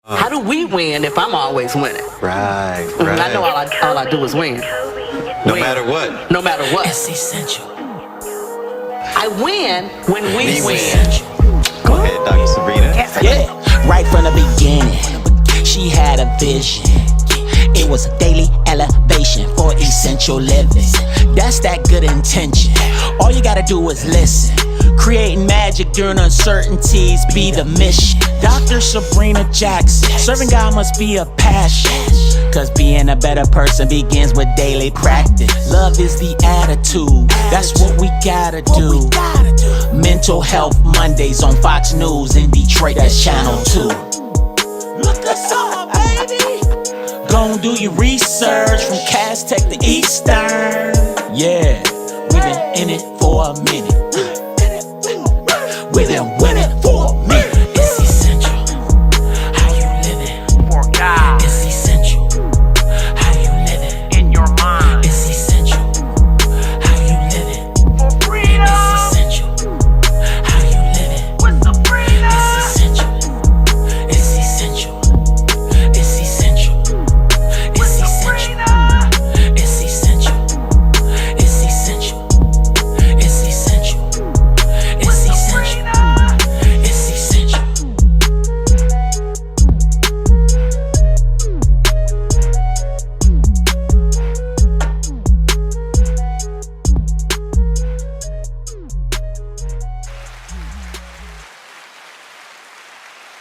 How do we win if I'm always winning? Right. I know all I do is win. No matter what. No matter what. It's essential. I win when we win. Go ahead, Dr. Sabrina. Yeah, right from the beginning, she had a vision. It was a daily elevation for essential living. That's that good intention. All you gotta do is listen. Creating magic during uncertainties be the mission. Dr. Sabrina Jackson, serving God must be a passion. Cause being a better person begins with daily practice. Love is the attitude, that's what we gotta do. Mental Health Mondays on Fox News in Detroit, that's Channel 2. Look us up, baby. Gon' do your research from Cass Tech to Eastern. Yeah, we been in it for a minute. We been winning for a minute. It's essential how you living for God. It's essential how you living in your mind. It's essential how you living for freedom. It's essential how you living with the freedom. It's essential. It's essential. It's essential. It's essential. It's essential. It's essential. It's essential. It's essential. It's essential.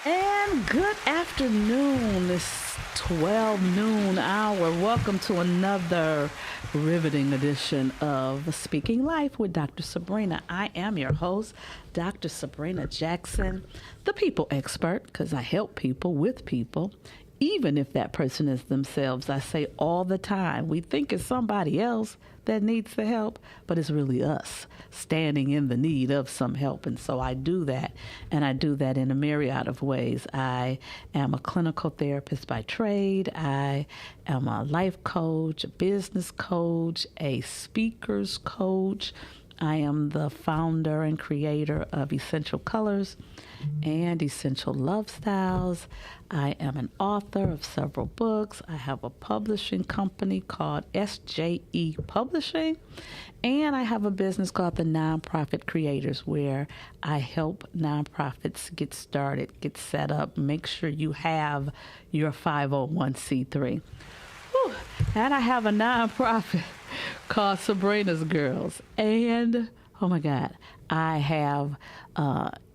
And good afternoon, this 12 noon hour. Welcome to another riveting edition of Speaking Life with Dr. Sabrina. I am your host, Dr. Sabrina Jackson, the people expert, because I help people with people, even if that person is themselves. I say all the time, we think it's somebody else that needs the help, but it's really us standing in the need of some help. And so I do that, and I do that in a myriad of ways. I am a clinical therapist by trade. I am a life coach, a business coach, a speaker's coach. I am the founder and creator of Essential Colors and Essential Love Styles. I am an author of several books. I have a publishing company called SJE Publishing, and I have a business called the Nonprofit Creators, where I help nonprofits get started, get set up, make sure you have your 501c3. Whew. And I have a nonprofit called Sabrina's Girls. And, oh my God, I have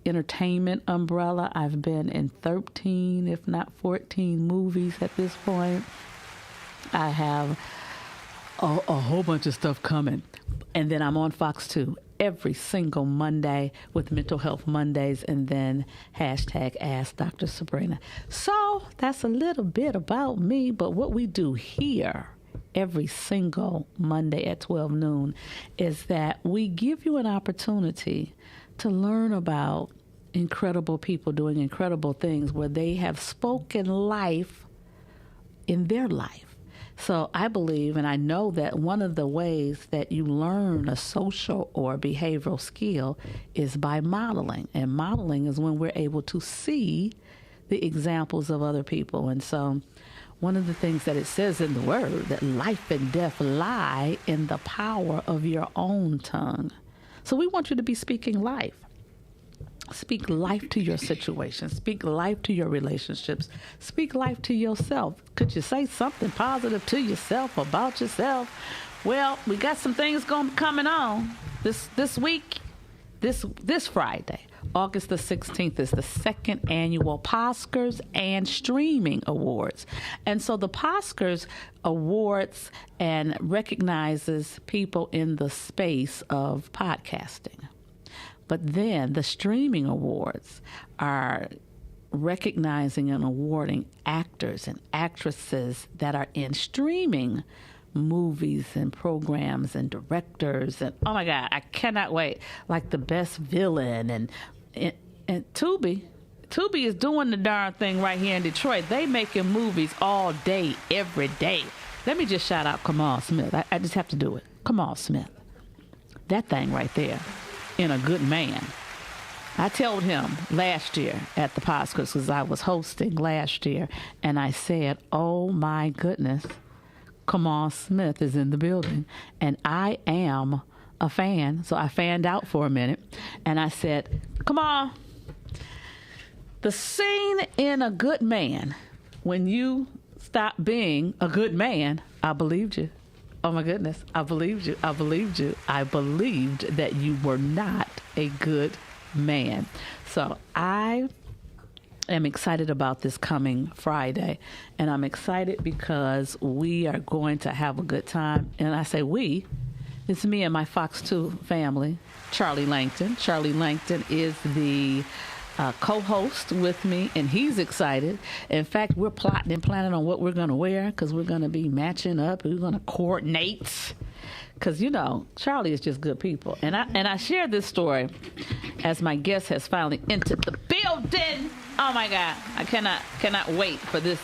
entertainment umbrella. I've been in 13, if not 14 movies at this point. I have a whole bunch of stuff coming. And then I'm on Fox 2 every single Monday with Mental Health Mondays, and then hashtag Ask Dr. Sabrina. So that's a little bit about me, but what we do here every single Monday at 12 noon is that we give you an opportunity to learn about incredible people doing incredible things where they have spoken life in their life. So I believe and I know that one of the ways that you learn a social or behavioral skill is by modeling. And modeling is when we're able to see the examples of other people. And so one of the things that it says in the word, that life and death lie in the power of your own tongue. So we want you to be speaking life. Speak life to your situation. Speak life to your relationships. Speak life to yourself. Could you say something positive to yourself about yourself? Well, we got some things coming on this week. This Friday, August the 16th, is the second annual Oscars and Streaming Awards. And so the Oscars awards and recognizes people in the space of podcasting. But then the Streaming Awards are recognizing and awarding actors and actresses that are in streaming movies and programs and directors. And oh my God, I cannot wait. Like the best villain and Tubi is doing the darn thing right here in Detroit. They making movies all day, every day. Let me just shout out Kamal Smith. I just have to do it. Kamal Smith. That thing right there. In A Good Man. I told him last year at the Oscars, because I was hosting last year, and I said, oh my goodness, Kamal Smith is in the building. And I am a fan, so I fanned out for a minute, and I said, Kamal, the scene in A Good Man, when you stop being a good man, I believed you. Oh my goodness, I believed you. I believed you. I believed that you were not a good man. So I am excited about this coming Friday, and I'm excited because we are going to have a good time. And I say we, it's me and my Fox 2 family, Charlie Langton. Charlie Langton is the co-host with me, and he's excited. In fact, we're plotting and planning on what we're going to wear, because we're going to be matching up. We're going to coordinate, because Charlie is just good people. And I share this story as my guest has finally entered the building. Oh my God, I cannot wait for this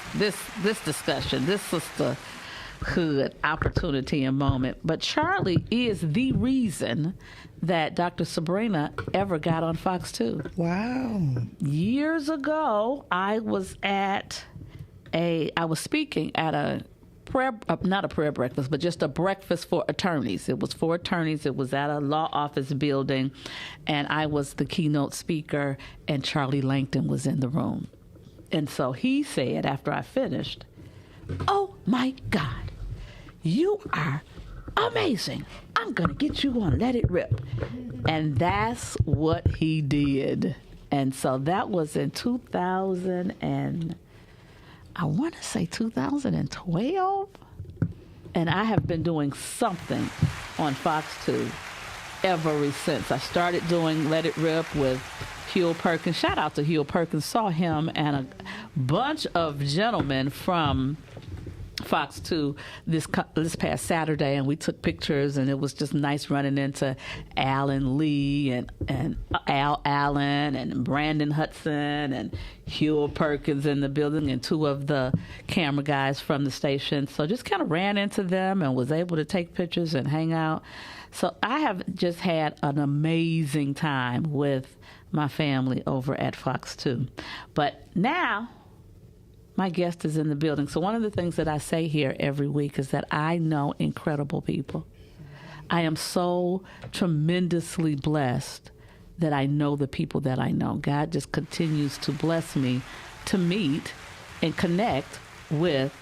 discussion, this sisterhood opportunity and moment. But Charlie is the reason that Dr. Sabrina ever got on Fox 2. Wow. Years ago, I was speaking at a not a prayer breakfast, but just a breakfast for attorneys. It was for attorneys. It was at a law office building, and I was the keynote speaker, and Charlie Langton was in the room. And so he said, after I finished, oh my God, you are amazing. I'm going to get you on Let It Rip. And that's what he did. And so that was in 2012. And I have been doing something on Fox 2 ever since. I started doing Let It Rip with Hugh Perkins. Shout out to Hugh Perkins. Saw him and a bunch of gentlemen from Fox 2 this past Saturday, and we took pictures, and it was just nice running into Alan Lee and Al Allen and Brandon Hudson and Hugh Perkins in the building, and two of the camera guys from the station. So just kind of ran into them and was able to take pictures and hang out. So I have just had an amazing time with my family over at Fox 2. But now my guest is in the building. So one of the things that I say here every week is that I know incredible people. I am so tremendously blessed that I know the people that I know. God just continues to bless me to meet and connect with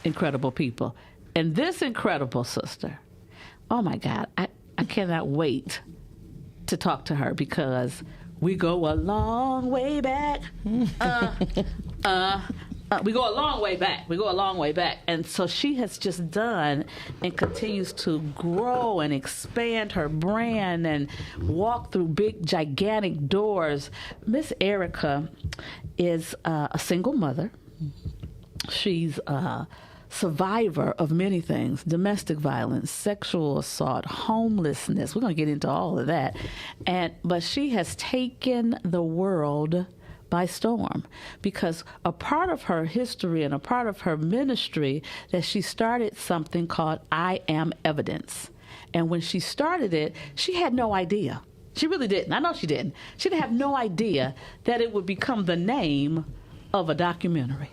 incredible people. And this incredible sister, oh my God, I cannot wait to talk to her, because we go a long way back. We go a long way back. And so she has just done and continues to grow and expand her brand and walk through big, gigantic doors. Miss Erica is a single mother. She's a survivor of many things: domestic violence, sexual assault, homelessness. We're going to get into all of that. But she has taken the world by storm, because a part of her history and a part of her ministry, that she started something called I Am Evidence. And when she started it, she had no idea. She really didn't. I know she didn't. She didn't have no idea that it would become the name of a documentary.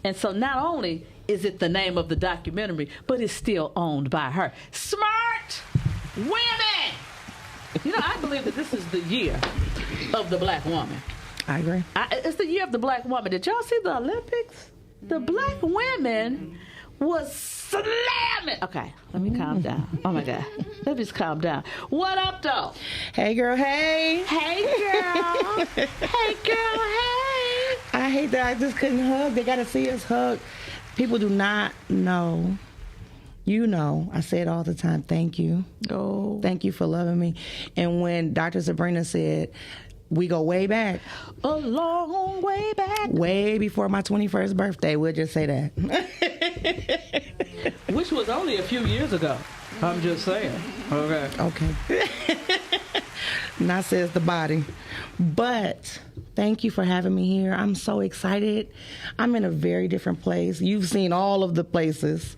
And so not only is it the name of the documentary, but it's still owned by her. Smart women! I believe that this is the year of the black woman. I agree. It's the year of the black woman. Did y'all see the Olympics? The black women was slamming. Okay, let me calm down. Oh my God, let me just calm down. What up, though? Hey, girl. Hey. Hey, girl. Hey, girl. Hey. I hate that I just couldn't hug. They got to see us hug. People do not know. I say it all the time. Thank you. Oh. Thank you for loving me. And when Dr. Sabrina said, we go way back. A long way back. Way before my 21st birthday. We'll just say that. Which was only a few years ago. I'm just saying. Okay. Not says the body. But thank you for having me here. I'm so excited. I'm in a very different place. You've seen all of the places.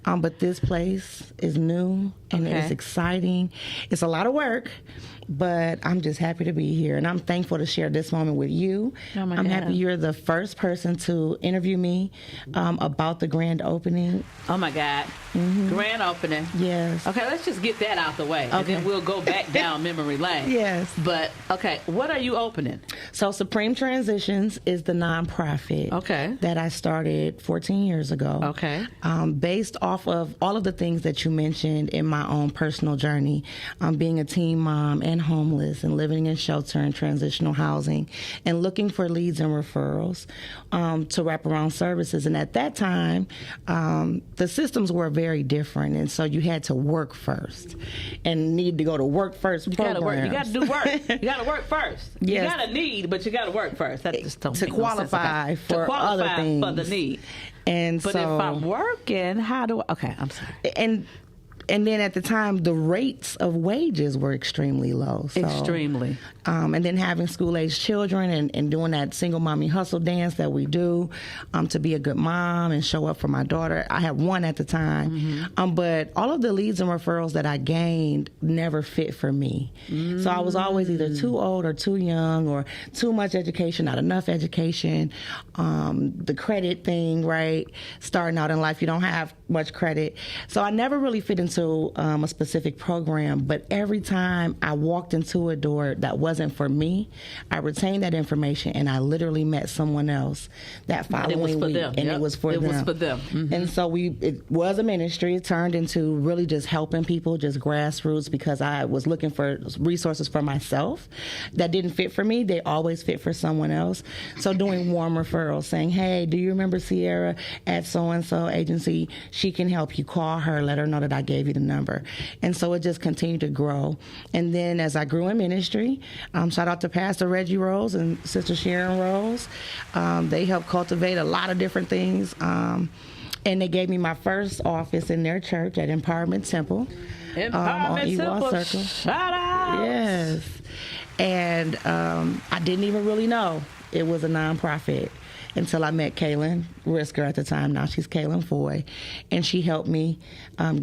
But this place is new and it's exciting. It's a lot of work. but I'm just happy to be here, and I'm thankful to share this moment with you. Oh my I'm God. happy you're the first person to interview me about the grand opening. Oh my God. Grand opening. Yes. Okay, let's just get that out the way. And Okay. then we'll go back down memory lane. Yes. But, okay, what are you opening? So Supreme Transitions is the nonprofit Okay. that I started 14 years ago. Okay. Based off of all of the things that you mentioned in my own personal journey, being a teen mom and homeless and living in shelter and transitional housing and looking for leads and referrals to wraparound services. And at that time, the systems were very different. And so you had to work first and need to go to work first You gotta work. You gotta do work. You gotta work first. You Yes. gotta need, but you gotta work first. That just don't to make no sense. qualify Okay. for to qualify other things. for the need. And But so, if I'm working, how do I? Okay, I'm sorry. and then at the time, the rates of wages were extremely low. So, Extremely. And then having school-age children and doing that single mommy hustle dance that we do to be a good mom and show up for my daughter. I had one at the time. But all of the leads and referrals that I gained never fit for me. So I was always either too old or too young or too much education, not enough education. The credit thing, right? Starting out in life, you don't have much credit. So I never really fit into a specific program, but every time I walked into a door that wasn't for me, I retained that information and I literally met someone else that following it was for week, them. and Yep. it was for them. It was for them. Mhm. And so it was a ministry. It turned into really just helping people, just grassroots, because I was looking for resources for myself that didn't fit for me. They always fit for someone else. So doing warm referrals, saying, hey, do you remember Sierra at so-and-so agency? She can help you. Call her, let her know that I gave you the number. And so it just continued to grow. And then as I grew in ministry, shout out to Pastor Reggie Rose and Sister Sharon Rose. They helped cultivate a lot of different things. And they gave me my first office in their church at Empowerment Temple. on Empowerment Ewald Temple. Circle. Shout out. Yes. And I didn't even really know it was a nonprofit until I met Kaylin Risker at the time. Now she's Kaylin Foy. And she helped me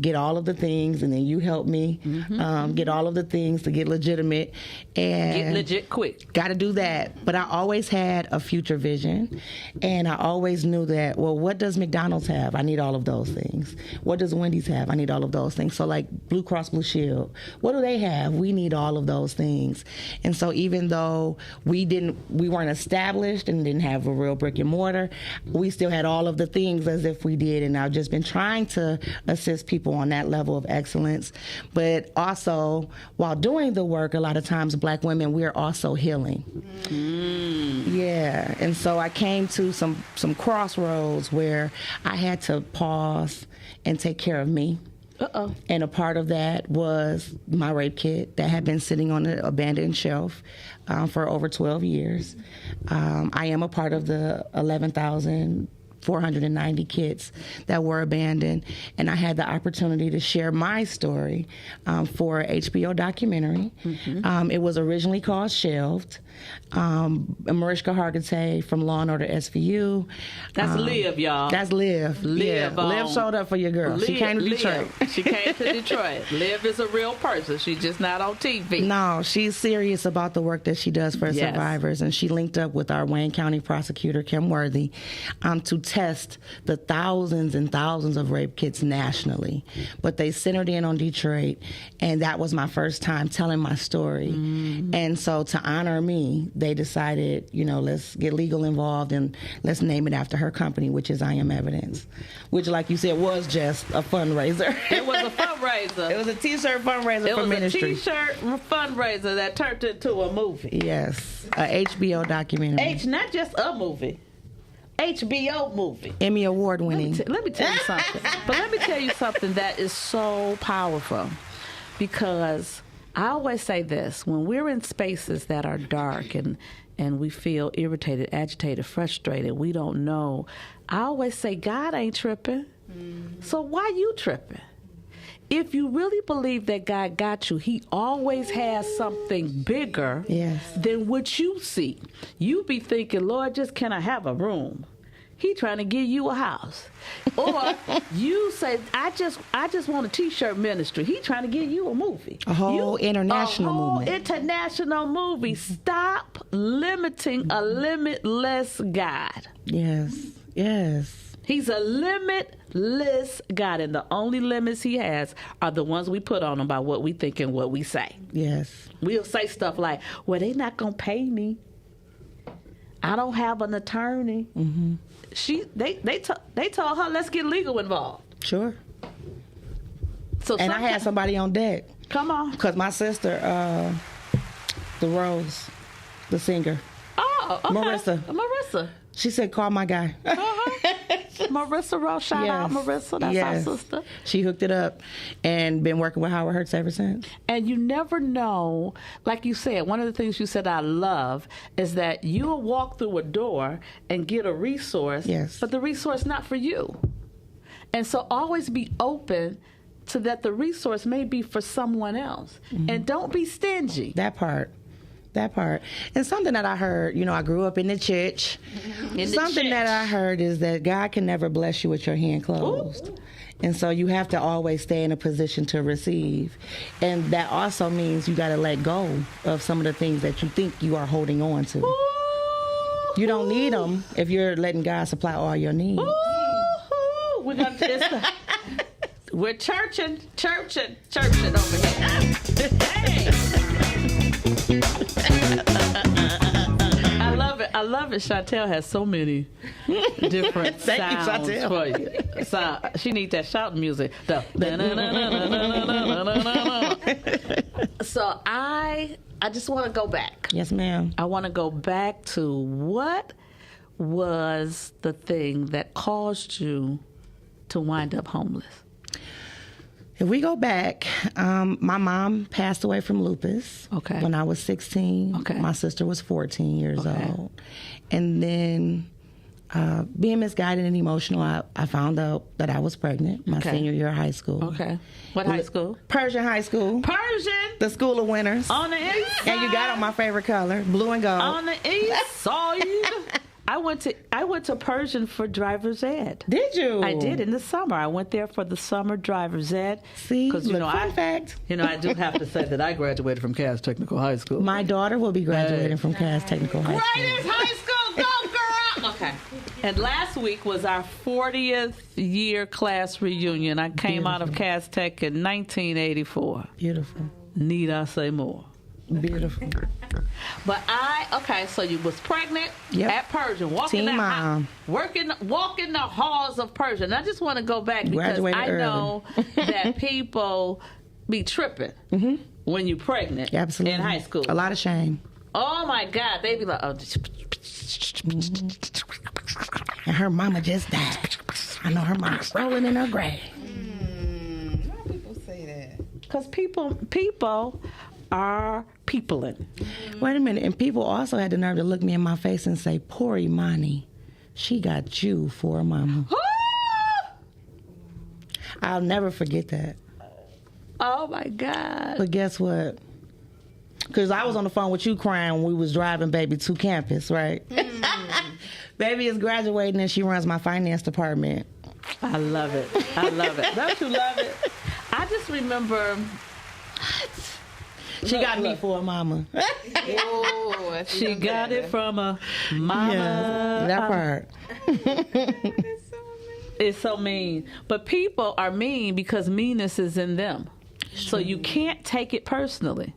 get all of the things, and then you helped me get all of the things to get legitimate. And Get legit quick. got to do that. But I always had a future vision, and I always knew that, well, what does McDonald's have? I need all of those things. What does Wendy's have? I need all of those things. So like Blue Cross Blue Shield, what do they have? We need all of those things. And so even though we weren't established and didn't have a real brick and mortar, we still had all of the things as if we did. And I've just been trying to assist people on that level of excellence. But also, while doing the work, a lot of times Black women, we're also healing. Yeah. And so I came to some crossroads where I had to pause and take care of me. Uh-oh. And a part of that was my rape kit that had been sitting on an abandoned shelf for over 12 years. I am a part of the 11,490 kits that were abandoned, and I had the opportunity to share my story for an HBO documentary. It was originally called Shelved. Mariska Hargitay from Law and Order SVU. That's Liv, y'all. That's Liv. Liv, Yeah. Liv showed up for your girl. She came to Detroit. She came to Detroit. Liv is a real person. She's just not on TV. No, she's serious about the work that she does for Yes. survivors, and she linked up with our Wayne County prosecutor, Kim Worthy, to test the thousands and thousands of rape kits nationally. But they centered in on Detroit, and that was my first time telling my story. And so to honor me, they decided, let's get legal involved and let's name it after her company, which is I Am Evidence, which, like you said, was just a fundraiser. It was a fundraiser. It was a T-shirt fundraiser for ministry. It was a T-shirt fundraiser that turned into a movie. Yes, a HBO documentary. Not just a movie. HBO movie. Emmy Award winning. Let me tell you something. But let me tell you something that is so powerful, because I always say this: when we're in spaces that are dark and we feel irritated, agitated, frustrated, we don't know, I always say God ain't tripping. So why you tripping? If you really believe that God got you, he always has something bigger Yes. than what you see. You be thinking, Lord, just can I have a room? he trying to give you a house. Or you say, I just want a T-shirt ministry. He trying to give you a movie. A whole international movement. International movie. Stop limiting a limitless God. Yes. He's a limitless God, and the only limits he has are the ones we put on him by what we think and what we say. Yes. We'll say stuff like, well, they not going to pay me. I don't have an attorney. Mm-hmm. They told her, let's get legal involved. Sure. So and I had somebody on deck. Come on. Because my sister, the Rose, the singer. Oh, okay. Marissa. She said, call my guy. Marissa Rose, shout out Marissa, that's our sister. She hooked it up and been working with Howard Hurts ever since. And you never know, like you said, one of the things you said I love is that you'll walk through a door and get a resource, but the resource not for you. And so always be open to that the resource may be for someone else. Mm-hmm. And don't be stingy. That part. And something that I heard, I grew up in the church. That I heard is that God can never bless you with your hand closed. Ooh. And so you have to always stay in a position to receive. And that also means you got to let go of some of the things that you think you are holding on to. Ooh. You don't need them if you're letting God supply all your needs. Ooh. We're churching over here. Hey! I love it. Chantel has so many different sounds for you. So she needs that shouting music. So I just want to go back. Yes, ma'am. I want to go back to what was the thing that caused you to wind up homeless? If we go back, my mom passed away from lupus when I was 16. Okay. My sister was 14 years old. And then being misguided and emotional, I found out that I was pregnant my senior year of high school. Okay. What high school? Persian High School. Persian? The School of Winners. On the east side. And you got on my favorite color, blue and gold. On the east side. I went to Persian for driver's ed. Did you? I did in the summer. I went there for the summer driver's ed. See, fun fact. I do have to say that I graduated from Cass Technical High School. My daughter will be graduating from Cass Technical High School. Greatest high school, go girl! Okay. And last week was our 40th year class reunion. I came out of Cass Tech in 1984. Beautiful. Need I say more? Beautiful. But so you was pregnant at Persian, walking the halls of Persian. I just want to go back because I know that people be tripping when you're pregnant in high school. A lot of shame. Oh my God, they be like, oh. And her mama just died. I know her mom's rolling in her grave. Why people say that? Because people are peopling. Wait a minute. And people also had the nerve to look me in my face and say, poor Imani, she got you for a mama. I'll never forget that. Oh my God. But guess what? Because I was on the phone with you crying when we was driving baby to campus, right? Baby is graduating and she runs my finance department. I love it. Don't you love it? I just remember... She got me for a mama. Oh, she got it from a mama. Yeah, that part. It's so mean. But people are mean because meanness is in them. So you can't take it personally.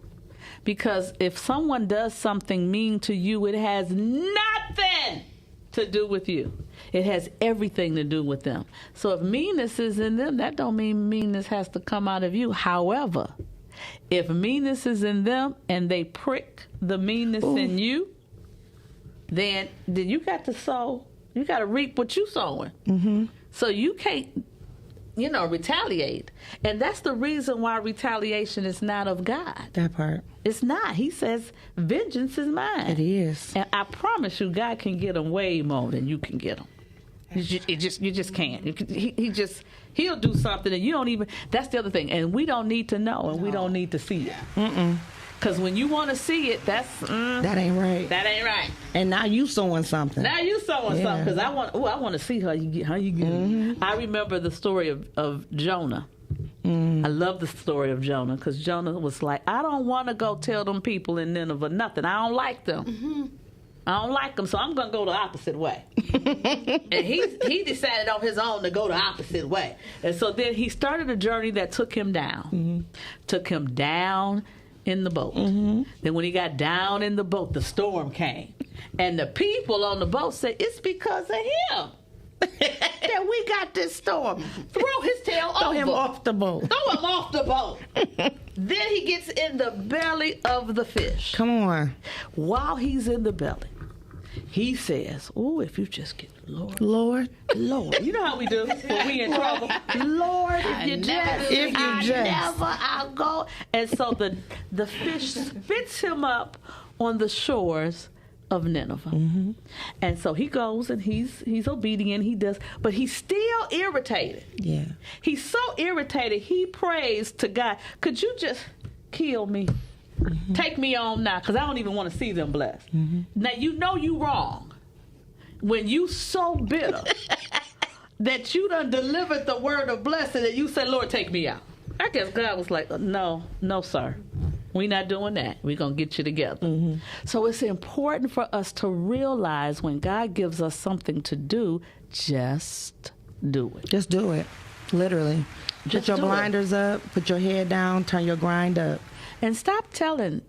Because if someone does something mean to you, it has nothing to do with you. It has everything to do with them. So if meanness is in them, that don't mean meanness has to come out of you. However, if meanness is in them and they prick the meanness in you, then you got to sow. You got to reap what you sowing. Mm-hmm. So you can't, retaliate. And that's the reason why retaliation is not of God. That part. It's not. He says, vengeance is mine. It is. And I promise you, God can get them way more than you can get them. You just can't. He'll do something and you don't even. That's the other thing, and we don't need to know, and we don't need to see it. Because when you want to see it, that ain't right. That ain't right. And now you sewing something. Now you sewing something because I want to see how you get. Mm-hmm. I remember the story of Jonah. I love the story of Jonah because Jonah was like, I don't want to go tell them people in Nineveh nothing. I don't like them. I don't like them, so I'm going to go the opposite way. And he decided on his own to go the opposite way. And so then he started a journey that took him down. Took him down in the boat. Then when he got down in the boat, the storm came. And the people on the boat said, it's because of him that we got this storm. Throw his tail over. Throw him off the boat. Throw him off the boat. Then he gets in the belly of the fish. Come on. While he's in the belly, he says, oh, if you just get Lord. You know how we do when we in trouble. Lord, I'll go. And so the fish spits him up on the shores of Nineveh. And so he goes and he's obedient, he does, but he's still irritated. Yeah. He's so irritated, he prays to God, could you just kill me? Take me on now, because I don't even want to see them blessed. Now you know you wrong when you so bitter that you done delivered the word of blessing and you say, Lord, take me out. I guess God was like, no, sir. We're not doing that. We're going to get you together. So it's important for us to realize when God gives us something to do, just do it. Just do it. Literally. Just put your do blinders up, put your head down, turn your grind up. And stop telling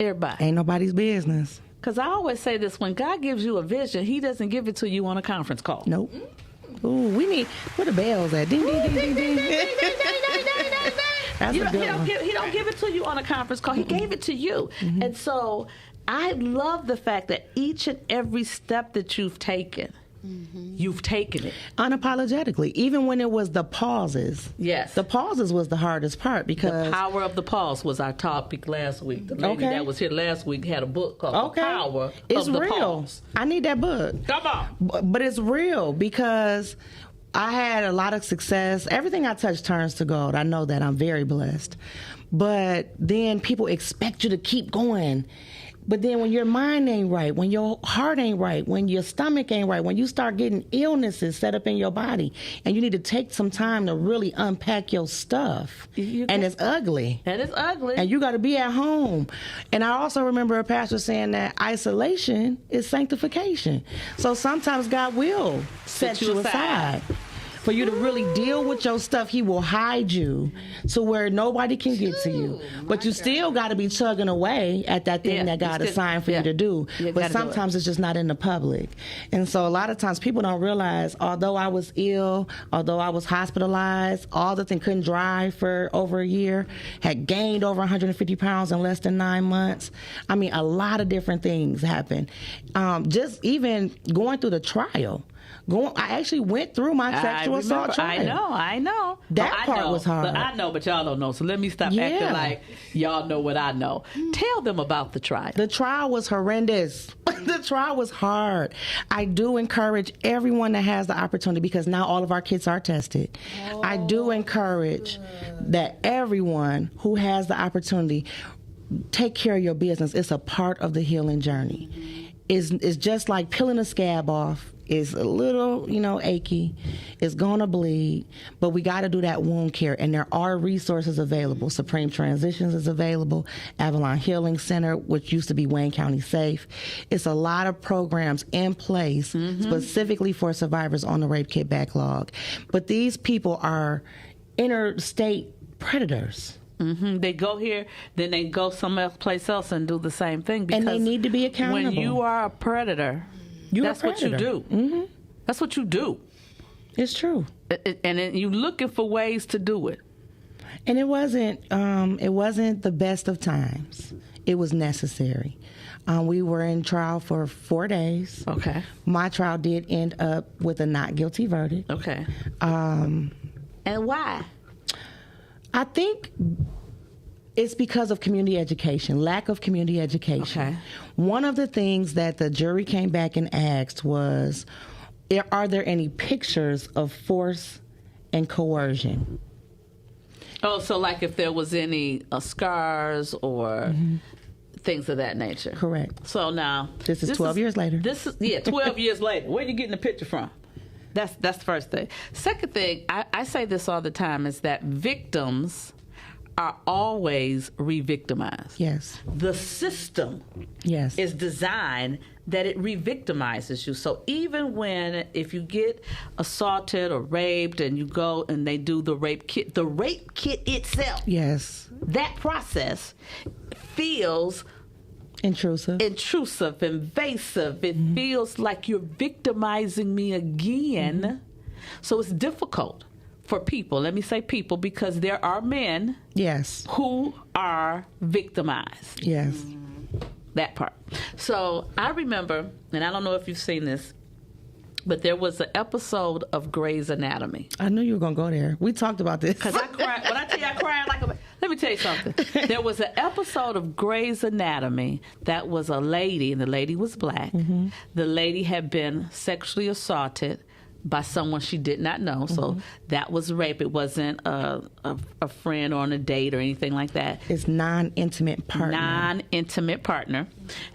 everybody. Ain't nobody's business. Because I always say this, when God gives you a vision, he doesn't give it to you on a conference call. Nope. Ooh, we need, where the bells at? Ding, ding, ding, ding, ding. That's a good one. He don't give it to you on a conference call. He gave it to you. And so I love the fact that each and every step that you've taken, you've taken it. Unapologetically. Even when it was the pauses. Yes. The pauses was the hardest part because... The power of the pause was our topic last week. The lady that was here last week had a book called The Power it's of the real. Pause. I need that book. Come on. But it's real because I had a lot of success. Everything I touch turns to gold. I know that. I'm very blessed. But then people expect you to keep going. But then when your mind ain't right, when your heart ain't right, when your stomach ain't right, when you start getting illnesses set up in your body, and you need to take some time to really unpack your stuff, and it's ugly. And it's ugly. And you got to be at home. And I also remember a pastor saying that isolation is sanctification. So sometimes God will set you aside. For you to really deal with your stuff, he will hide you to where nobody can get to you. But you still got to be chugging away at that thing that God assigned for you to do. But sometimes it's just not in the public. And so a lot of times people don't realize, although I was ill, although I was hospitalized, all the thing, couldn't drive for over a year, had gained over 150 pounds in less than 9 months. I mean, a lot of different things happened. Just even going through the trial. I actually went through my sexual assault trial. I know. That part was hard. But I know, but y'all don't know. So let me stop acting like y'all know what I know. Tell them about the trial. The trial was horrendous. The trial was hard. I do encourage everyone that has the opportunity, because now all of our kids are tested. I do encourage that everyone who has the opportunity, take care of your business. It's a part of the healing journey. It's just like peeling a scab off. It's a little, achy. It's going to bleed. But we got to do that wound care. And there are resources available. Supreme Transitions is available. Avalon Healing Center, which used to be Wayne County Safe. It's a lot of programs in place specifically for survivors on the rape kit backlog. But these people are interstate predators. They go here, then they go someplace else and do the same thing. Because and they need to be accountable. When you are a predator, that's what you do. That's what you do. It's true. And you looking for ways to do it. And it wasn't the best of times. It was necessary. We were in trial for 4 days. Okay. My trial did end up with a not guilty verdict. Okay. And why? I think it's because of community education, lack of community education. Okay. One of the things that the jury came back and asked was, are there any pictures of force and coercion? Oh, so like if there was any scars or things of that nature. Correct. So now This is 12 years later. This is 12 years later. Where you getting the picture from? That's the first thing. Second thing, I say this all the time, is that victims are always re-victimized. Yes. The system Yes. is designed that it re-victimizes you. So even if you get assaulted or raped and you go and they do the rape kit itself, Yes. that process feels Intrusive. invasive. It feels like you're victimizing me again. So it's difficult for people. Let me say people, because there are men Yes. who are victimized. Yes. That part. So I remember, and I don't know if you've seen this, but there was an episode of Grey's Anatomy. I knew you were going to go there. We talked about this. Because I cried. When I tell you I cried like a... Let me tell you something. There was an episode of Grey's Anatomy that was a lady, and the lady was black. The lady had been sexually assaulted by someone she did not know. So that was rape. It wasn't a friend or on a date or anything like that. It's non-intimate partner. Non-intimate partner.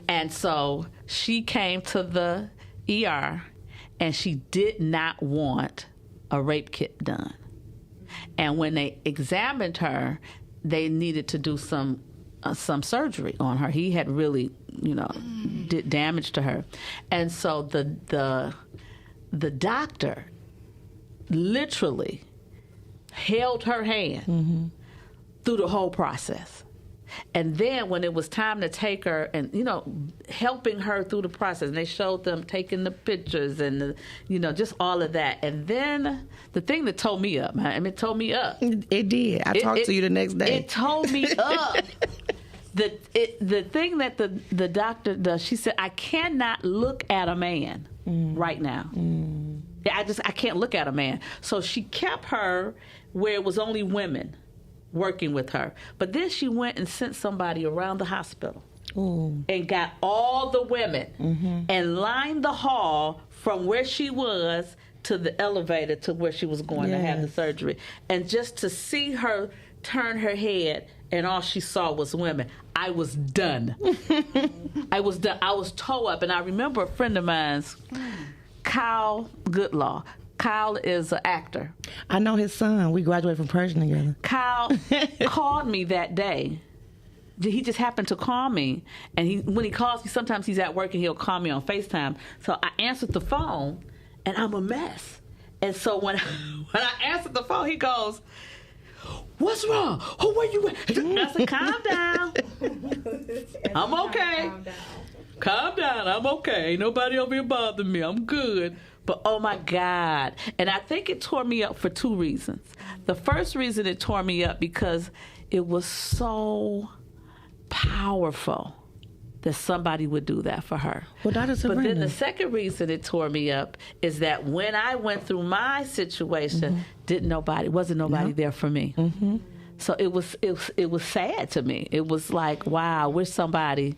And so she came to the ER and she did not want a rape kit done. And when they examined her, they needed to do some surgery on her. He had really, did damage to her. And so the doctor literally held her hand through the whole process. And then when it was time to take her and, helping her through the process, and they showed them taking the pictures and, just all of that. And then the thing that tore me up, man, it tore me up. It did. I talked to you the next day. It tore me up. The thing that the doctor does, she said, I cannot look at a man right now. I can't look at a man. So she kept her where it was only women working with her. But then she went and sent somebody around the hospital and got all the women and lined the hall from where she was to the elevator to where she was going to have the surgery. And just to see her turn her head and all she saw was women, I was done. I was done. I was tore up. And I remember a friend of mine's, Kyle Goodlaw. Kyle is an actor. I know his son. We graduated from Persian together. Kyle called me that day. He just happened to call me. And when he calls me, sometimes he's at work and he'll call me on FaceTime. So I answered the phone, and I'm a mess. And so when I answered the phone, he goes, "What's wrong? Who were you with?" I said, "Calm down. I'm okay. Calm down. I'm okay. Ain't nobody over here bothering me. I'm good." But oh my God. And I think it tore me up for two reasons. The first reason it tore me up because it was so powerful that somebody would do that for her. Well, Dr. Sabrina. But then the second reason it tore me up is that when I went through my situation, wasn't nobody there for me. So it was sad to me. It was like, wow, I wish somebody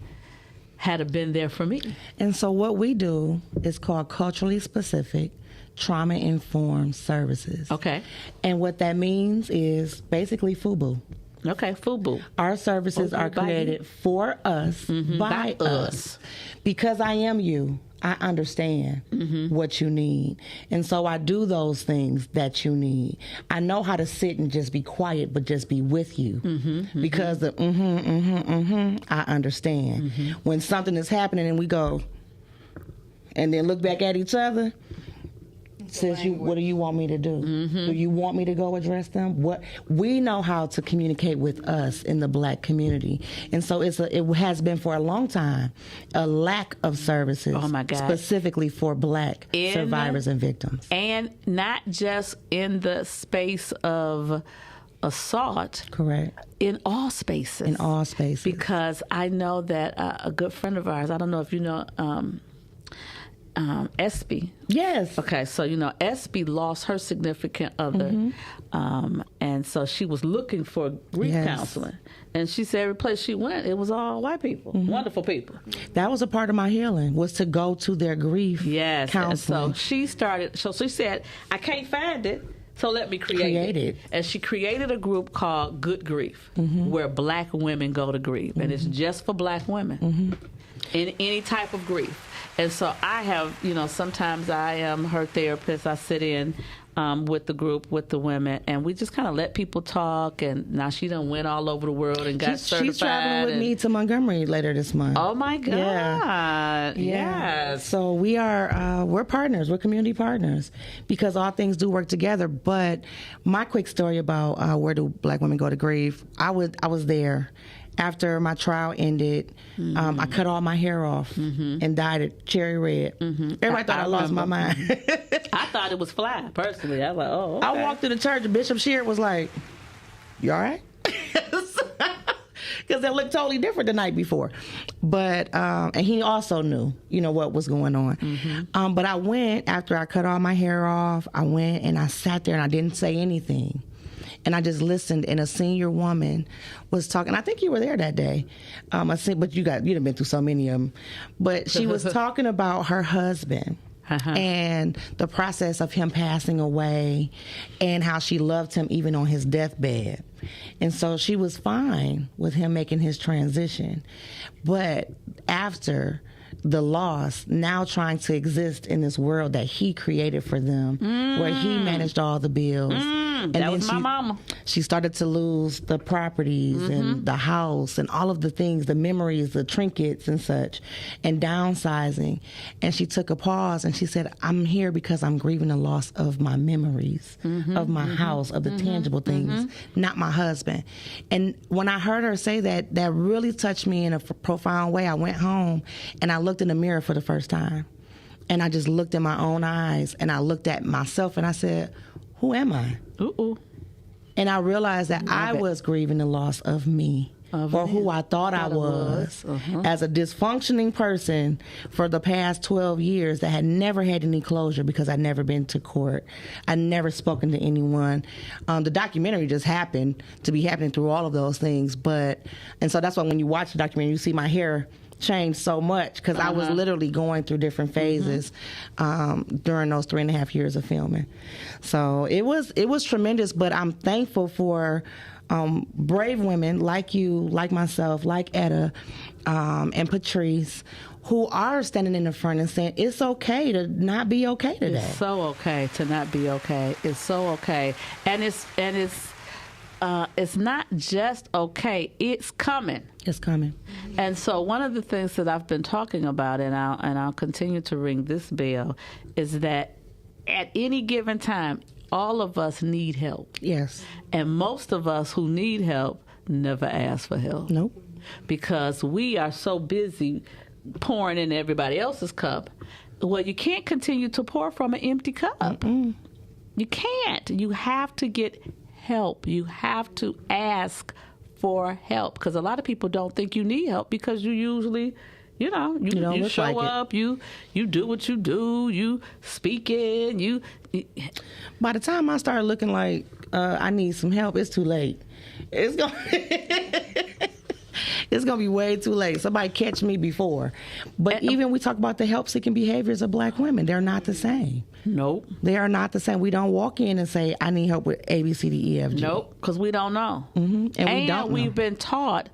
had have been there for me. And so what we do is called culturally specific trauma-informed services. Okay. And what that means is basically FUBU. Okay, FUBU. Our services are created for us, by us. Because I am you, I understand what you need. And so I do those things that you need. I know how to sit and just be quiet, but just be with you. Because the I understand. When something is happening and we go, and then look back at each other, says, what do you want me to do? Do you want me to go address them? What we know how to communicate with us in the Black community, and so it has been for a long time a lack of services. Oh my God. Specifically for Black survivors and victims, and not just in the space of assault. Correct. In all spaces. In all spaces. Because I know that a good friend of ours, I don't know if you know. Espy. Yes. Okay, so Espy lost her significant other, and so she was looking for grief counseling, and she said every place she went, it was all white people, wonderful people. That was a part of my healing, was to go to their grief counseling. And so she started. So she said, "I can't find it." So let me create it. And she created a group called Good Grief, where black women go to grieve. And it's just for black women in any type of grief. And so I have, sometimes I am her therapist. I sit in with the group, with the women, and we just kind of let people talk. And now she done went all over the world and got certified. She's traveling with me to Montgomery later this month. Oh my God! Yeah. Yes. So we're partners. We're community partners because all things do work together. But my quick story about where do black women go to grieve? I was there. After my trial ended, I cut all my hair off and dyed it cherry red. Everybody thought I lost my mind. I thought it was fly, personally. I was like, oh, okay. I walked into church and Bishop Sheard was like, "You all right?" Because it looked totally different the night before. But, and he also knew, what was going on. But I went, after I cut all my hair off, I went and I sat there and I didn't say anything. And I just listened, and a senior woman was talking. I think you were there that day, but you'd have been through so many of them. But she was talking about her husband and the process of him passing away, and how she loved him even on his deathbed. And so she was fine with him making his transition, but after the loss, now trying to exist in this world that he created for them, where he managed all the bills. And that was my mama. She started to lose the properties and the house and all of the things, the memories, the trinkets and such, and downsizing. And she took a pause and she said, "I'm here because I'm grieving the loss of my memories, of my house, of the tangible things, not my husband." And when I heard her say that, that really touched me in a profound way. I went home and I looked in the mirror for the first time. And I just looked in my own eyes and I looked at myself and I said, "Who am I?" And I realized that I was grieving the loss of me, or who I thought I was, as a dysfunctioning person for the past 12 years that had never had any closure because I'd never been to court. I'd never spoken to anyone. The documentary just happened to be happening through all of those things. And so that's why when you watch the documentary, you see my hair changed so much because I was literally going through different phases during those 3.5 years of filming. So it was tremendous, but I'm thankful for brave women like you, like myself, like Etta, and Patrice, who are standing in the front and saying it's okay to not be okay today. It's so okay to not be okay. It's so okay, and it's not just okay. It's coming. It's coming. And so one of the things that I've been talking about, and I'll continue to ring this bell, is that at any given time, all of us need help. Yes. And most of us who need help never ask for help. Nope. Because we are so busy pouring in everybody else's cup. Well, you can't continue to pour from an empty cup. You can't. You have to get help. You have to ask for help, because a lot of people don't think you need help because you usually, you show like up, you do what you do, you speak in, By the time I start looking like I need some help, it's too late. It's gonna be way too late. Somebody catch me before. But even we talk about the help-seeking behaviors of black women, they're not the same. Nope. They are not the same. We don't walk in and say, "I need help with A, B, C, D, E, F, G." Nope, because we don't know. And we don't know. We've been taught.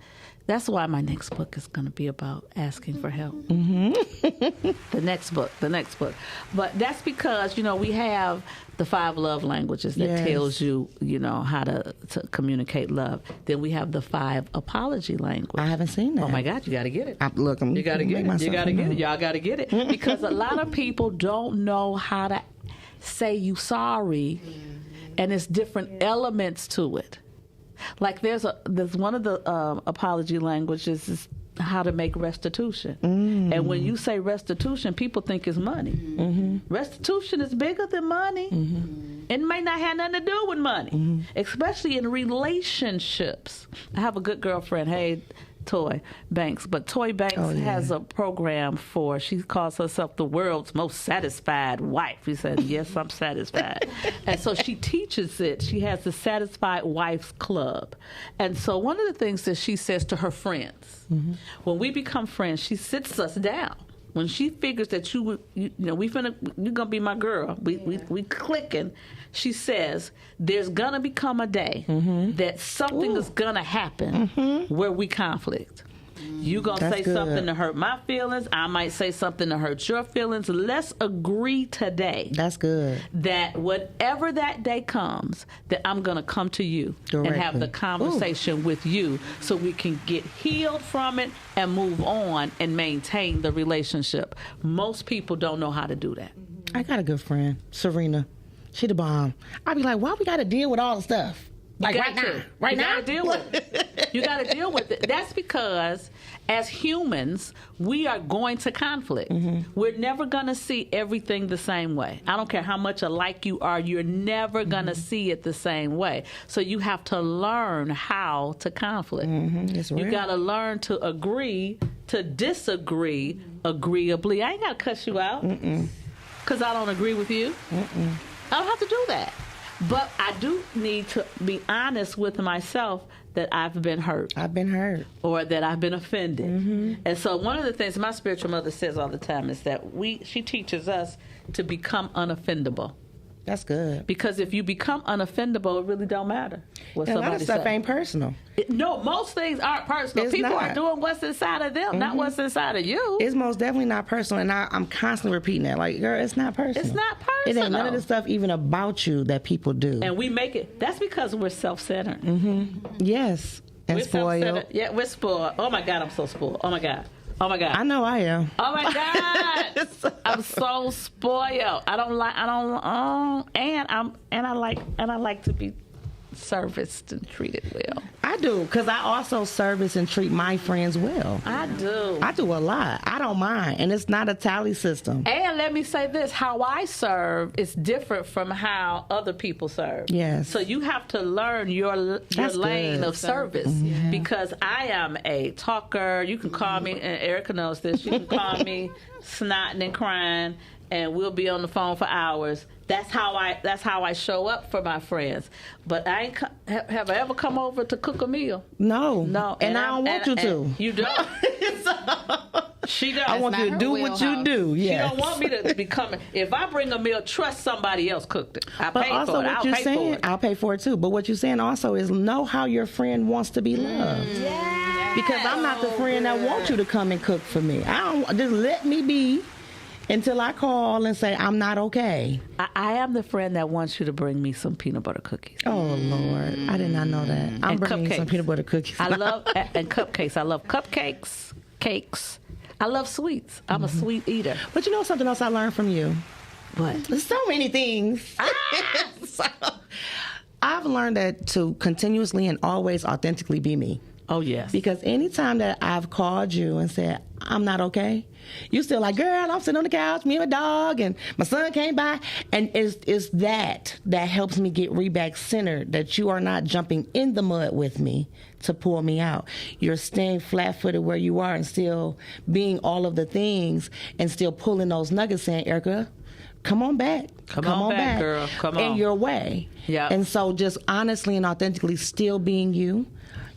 That's why my next book is going to be about asking for help. The next book. But that's because, we have the 5 love languages that tells you, how to communicate love. Then we have the 5 apology languages. I haven't seen that. Oh my God, you got to get it. You got to get it. You got to get it. Y'all got to get it. Because a lot of people don't know how to say you sorry, and it's different elements to it. Like there's one of the apology languages is how to make restitution. And when you say restitution, people think it's money. Restitution is bigger than money. It may not have nothing to do with money, especially in relationships. I have a good girlfriend, hey, Toy Banks, but Toy Banks has a program she calls herself the world's most satisfied wife. She said, "Yes, I'm satisfied." And so she teaches it. She has the Satisfied Wives Club. And so one of the things that she says to her friends, when we become friends, she sits us down when she figures that you're gonna be my girl, we clicking. She says there's gonna become a day that something is gonna happen where we conflict. You gonna That's say good. something to hurt my feelings. I might say something to hurt your feelings. Let's agree today. That's good. That whatever that day comes, that I'm gonna come to you and have Directly. the conversation with you, so we can get healed from it and move on and maintain the relationship. Most people don't know how to do that. I got a good friend, Sabrina. She the bomb. I be like, why we got to deal with all the stuff? Like You right got now, to. right You now. gotta deal with it. You got to deal with it. That's because as humans, we are going to conflict. We're never going to see everything the same way. I don't care how much alike you are, you're never going to see it the same way. So you have to learn how to conflict. It's You real. got to learn to agree, to disagree agreeably. I ain't got to cuss you out because I don't agree with you. I don't have to do that. But I do need to be honest with myself that I've been hurt I've been hurt. or that I've been offended. And so one of the things my spiritual mother says all the time is that she teaches us to become unoffendable. That's good. Because if you become unoffendable, it really don't matter what And a lot somebody of stuff say. ain't personal. No, most things aren't personal. It's People are not. doing what's inside of them, not what's inside of you. It's most definitely not personal, and I'm constantly repeating that. Like, girl, it's not personal. It's not It ain't none personal. of the stuff even about you that people do. And we make it. That's because we're self-centered. Yes, and We're spoiled. self-centered. Yeah, we're spoiled. Oh my God, I'm so spoiled. Oh my God. Oh my God. I know I am. Oh my God. I'm so spoiled. I like to be serviced and treated well. I do, because I also service and treat my friends well. I do. I do a lot. I don't mind, and it's not a tally system. And let me say this, how I serve is different from how other people serve. Yes. So you have to learn your That's lane good. of service because I am a talker. You can call me, and Erica knows this, you can call me snotting and crying, and we'll be on the phone for hours. That's how I show up for my friends. But I ain't have I ever come over to cook a meal? No. No. And I don't want you to. You don't. She does. I want not you to her do what you wheelhouse. do. She Yes. don't want me to be coming. If I bring a meal, trust somebody else cooked it. I But pay also, for it. what I'll you're pay saying, for it. I'll pay for it too. But what you're saying also is know how your friend wants to be loved. Because I'm not the friend that wants you to come and cook for me. I don't. Just let me be until I call and say I'm not okay. I am the friend that wants you to bring me some peanut butter cookies. Oh Lord, I did not know that. I'm And bringing you some cupcakes. peanut butter cookies. I love and cupcakes. I love cupcakes, cakes. I love sweets. I'm a sweet eater. But you know something else I learned from you? But There's so many things. So, I've learned that to continuously and always authentically be me. oh yes, Because anytime that I've called you and said, I'm not okay, you still like, girl, I'm sitting on the couch, me and my dog, and my son came by. And it's that helps me get back centered, that you are not jumping in the mud with me to pull me out. You're staying flat-footed where you are and still being all of the things and still pulling those nuggets, saying, Erica, come on back. Come on back, girl. Come on. In your way. Yeah. And so just honestly and authentically still being you,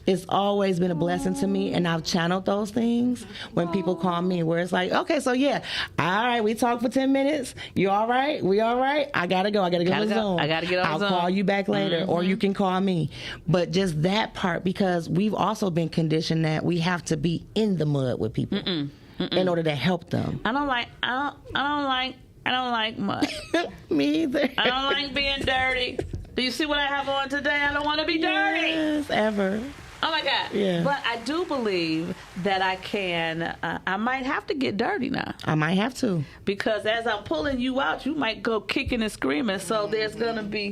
it's always been a blessing to me, and I've channeled those things when people call me, where it's like, okay, so yeah, all right, we talked for 10 minutes. You all right? We all right? I gotta go. I gotta get Gotta on go. Zoom. I gotta get on I'll Zoom. call you back later, or you can call me. But just that part, because we've also been conditioned that we have to be in the mud with people in order to help them. I don't like mud. Me either. I don't like being dirty. Do you see what I have on today? I don't want to be dirty. Yes, ever. Oh my God. Yeah. But I do believe that I can, I might have to get dirty now. I might have to. Because as I'm pulling you out, you might go kicking and screaming. So there's going to be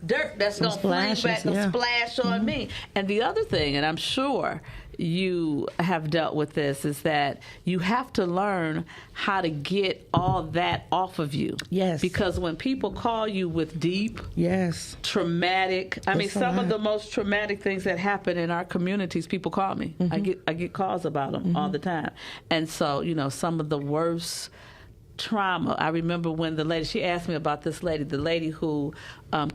dirt that's going to fling splashes, back and yeah. splash on me. And the other thing, and I'm sure you have dealt with this, is that you have to learn how to get all that off of you. Yes. Because when people call you with deep, Yes. traumatic, I mean, It's a some of lot. the most traumatic things that happen in our communities, people call me. I get calls about them all the time. And so, some of the worst trauma. I remember when the lady, she asked me about this lady, the lady who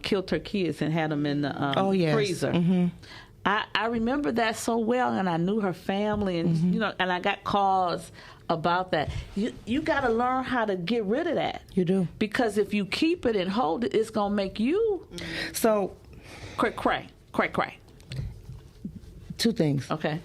killed her kids and had them in the Oh, yes. freezer. I remember that so well, and I knew her family, and Mm-hmm. you know, and I got calls about that. You got to learn how to get rid of that. You do. Because if you keep it and hold it, it's gonna make you So, cray. two things. Okay.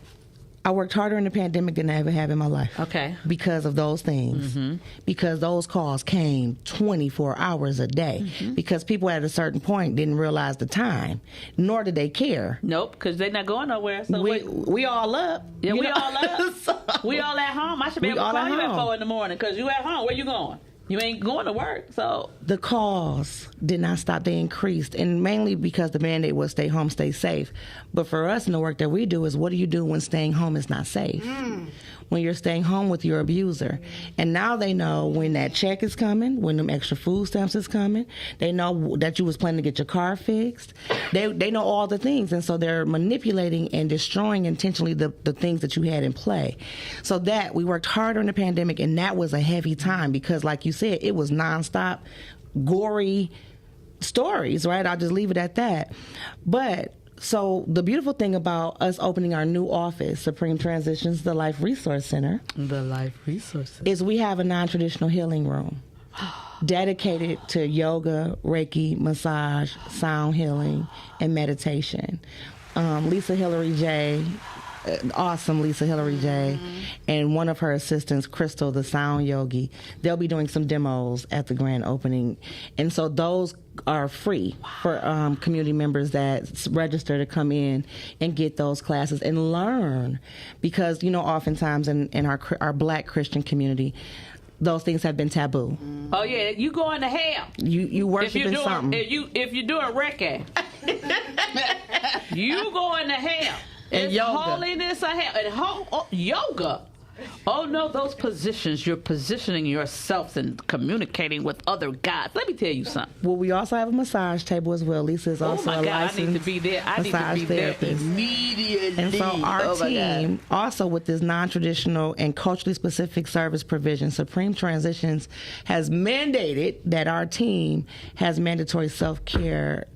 I worked harder in the pandemic than I ever have in my life. Okay. Because of those things. Because those calls came 24 hours a day. Because people at a certain point didn't realize the time, nor did they care. Nope, because they're not going nowhere. So We all up. yeah, you we know? all up. So- We all at home. I should be We able to all call at you at home. 4 in the morning because you at home. Where you going? You ain't going to work. So The calls did not stop. They increased. And mainly because the mandate was stay home, stay safe. But for us in the work that we do is what do you do when staying home is not safe? When you're staying home with your abuser. And now they know when that check is coming, when them extra food stamps is coming. They know that you was planning to get your car fixed. They know all the things. And so they're manipulating and destroying intentionally the things that you had in play. So that we worked harder in the pandemic, and that was a heavy time because like you said, it was nonstop, gory stories, right? I'll just leave it at that. But so the beautiful thing about us opening our new office, Supreme Transitions, the Life Resource Center, the life resources. is we have a non-traditional healing room dedicated to yoga, Reiki, massage, sound healing, and meditation. Lisa Hillary J., awesome Lisa Hillary J., and one of her assistants, Crystal, the sound yogi, they'll be doing some demos at the grand opening. And so those are free for community members that register to come in and get those classes and learn. Because, you know, oftentimes in our Black Christian community, those things have been taboo. Oh yeah, you going to hell. You worshiping something. If you doing Reiki, you going to hell. And It's yoga. holiness of hell. And yoga. Oh no, those positions, you're positioning yourself and communicating with other gods. Let me tell you something. Well, we also have a massage table as well. Lisa is also Oh my a God, I licensed need to be there. I need to massage be there therapist. immediately. And so our Oh my God. team, also with this non-traditional and culturally specific service provision, Supreme Transitions has mandated that our team has mandatory self-care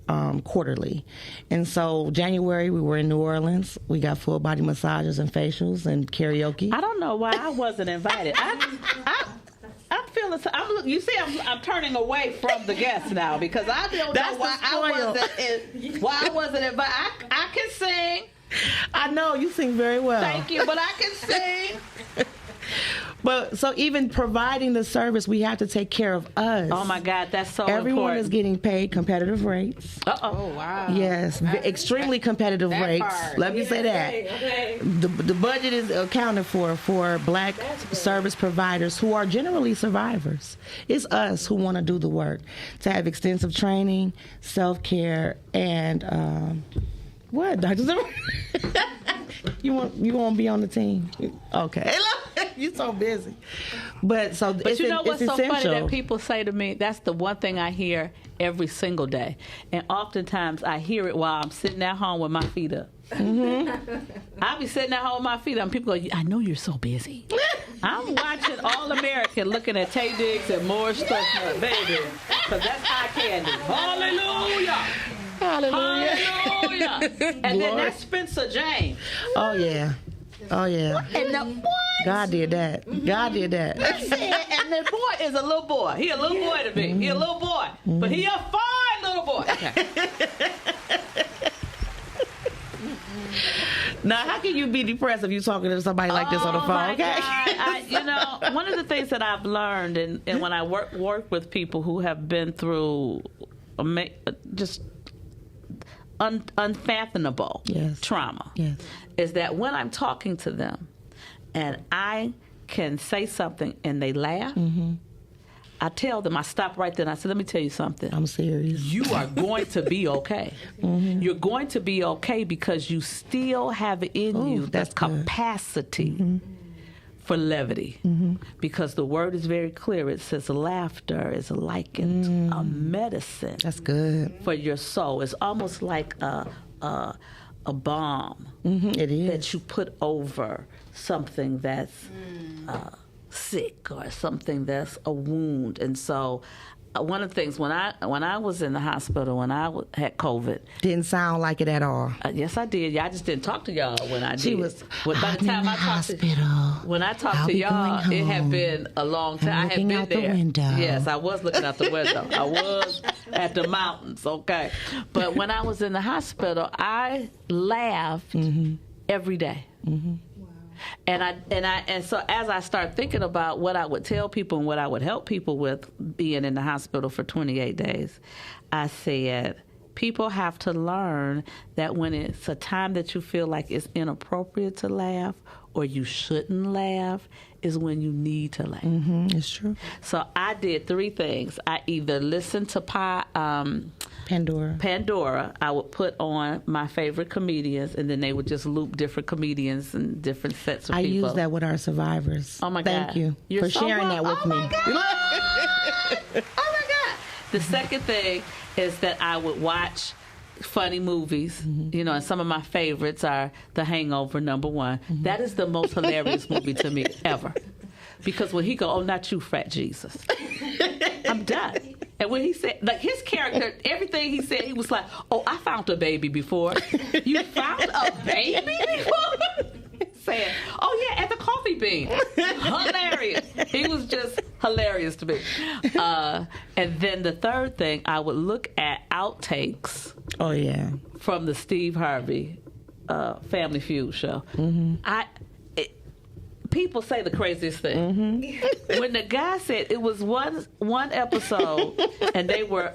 quarterly. And so January, we were in New Orleans. We got full body massages and facials and karaoke. I don't know why I wasn't invited. I'm feeling. You see, I'm turning away from the guests now because I don't That's know why the spoil. I wasn't invited. I can sing. I know you sing very well. Thank you, but I can sing. But so even providing the service, we have to take care of us. Oh my God, that's so Everyone is important. getting paid competitive rates. Oh wow. Yes, extremely competitive that rates. part. Let me say that. The budget is accounted for Black service providers who are generally survivors. It's us who want to do the work, to have extensive training, self-care, and what, Dr. Zimmer? You want to be on the team? Okay. You're so busy. But But you know what's it's so funny essential. that people say to me, that's the one thing I hear every single day. And oftentimes I hear it while I'm sitting at home with my feet up. I'll be sitting at home with my feet up and people go, I know you're so busy. I'm watching All American looking at Tay Diggs and more stuff, baby. Because that's eye candy. Hallelujah. Hallelujah. And then that's Spencer James. Oh, yeah. Oh, yeah. And the boy, God did that. God did that. and the boy is a little boy. He a little boy to me. He a little boy. But he a fine little boy. Okay. Now, how can you be depressed if you're talking to somebody like this on the phone? my Okay. God. You know, one of the things that I've learned, and when I work with people who have been through just unfathomable Yes. trauma, Yes. is that when I'm talking to them and I can say something and they laugh, I tell them, I stop right there and I say, let me tell you something. I'm serious. You are going to be okay. You're going to be okay because you still have in Ooh, you the that's good. capacity for levity. Because the word is very clear. It says laughter is likened a medicine That's good. for your soul. It's almost like a balm It is. that you put over something that's sick or something that's a wound. And so one of the things when I was in the hospital when I had COVID. Didn't sound like it at all. Yes, I did. I just didn't talk to y'all when I did. She was. By the I'm time in the I talked hospital. when I talked I'll to be y'all, going it had home. been a long time. I'm I had looking been out the there. window. Yes, I was looking out the window. I was at the mountains. Okay, but when I was in the hospital, I laughed every day. And so as I start thinking about what I would tell people and what I would help people with being in the hospital for 28 days, I said, people have to learn that when it's a time that you feel like it's inappropriate to laugh or you shouldn't laugh is when you need to laugh. It's true. So I did 3 things. I either listened to Pandora. I would put on my favorite comedians, and then they would just loop different comedians and different sets of I people. use that with our survivors. Oh, my God. Thank you You're for so sharing that welcome. with Oh, me. my God. Oh, my God. The second thing is that I would watch funny movies, you know, and some of my favorites are The Hangover, #1. That is the most hilarious movie to me ever. Because when he go, "Oh, not you, fat Jesus," I'm done. And when he said, like his character, everything he said, he was like, "Oh, I found a baby before." You found a baby before? Saying, "Oh yeah, at the coffee bean." Hilarious. He was just hilarious to me. And then the third thing, I would look at outtakes. Oh yeah. From the Steve Harvey Family Feud show. People say the craziest thing. When the guy said it was one episode, and they were